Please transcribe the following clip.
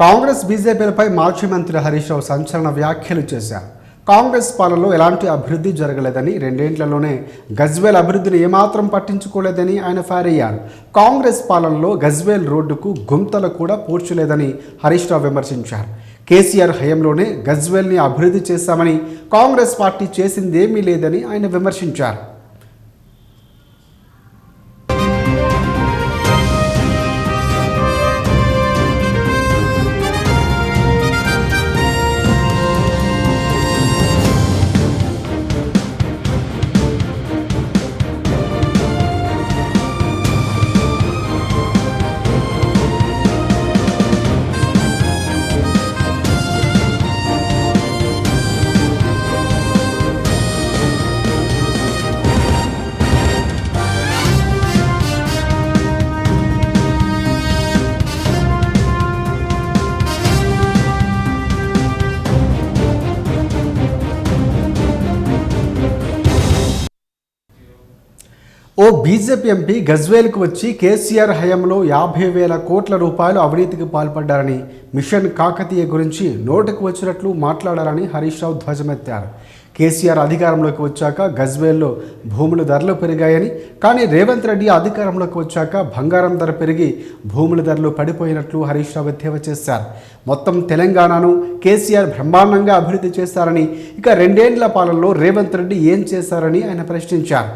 కాంగ్రెస్ బీజేపీలపై మాజీ మంత్రి హరీష్ రావు సంచలన వ్యాఖ్యలు చేశారు. కాంగ్రెస్ పాలనలో ఎలాంటి అభివృద్ధి జరగలేదని, రెండేండ్లలోనే గజ్వేల్ అభివృద్ధిని ఏమాత్రం పట్టించుకోలేదని ఆయన ఫైర్ అయ్యారు. కాంగ్రెస్ పాలనలో గజ్వేల్ రోడ్డుకు గుంతలు కూడా పూడ్చలేదని హరీష్ రావు విమర్శించారు. కేసీఆర్ హయాంలోనే గజ్వేల్ని అభివృద్ధి చేశామని, కాంగ్రెస్ పార్టీ చేసిందేమీ లేదని ఆయన విమర్శించారు. ఓ బీజేపీ ఎంపీ గజ్వేల్కు వచ్చి కేసీఆర్ హయాంలో 50,000 కోట్ల రూపాయలు అవినీతికి పాల్పడ్డారని, మిషన్ కాకతీయ గురించి నోటుకు వచ్చినట్లు మాట్లాడారని హరీష్ రావు ధ్వజమెత్తారు. కేసీఆర్ అధికారంలోకి వచ్చాక గజ్వేల్లో భూముల ధరలు పెరిగాయని, కానీ రేవంత్ రెడ్డి అధికారంలోకి వచ్చాక బంగారం ధర పెరిగి భూముల ధరలు పడిపోయినట్లు హరీష్ రావు ఎద్దేవా చేశారు. మొత్తం తెలంగాణను కేసీఆర్ బ్రహ్మాండంగా అభివృద్ధి చేశారని, ఇక రెండేండ్ల పాలనలో రేవంత్ రెడ్డి ఏం చేశారని ఆయన ప్రశ్నించారు.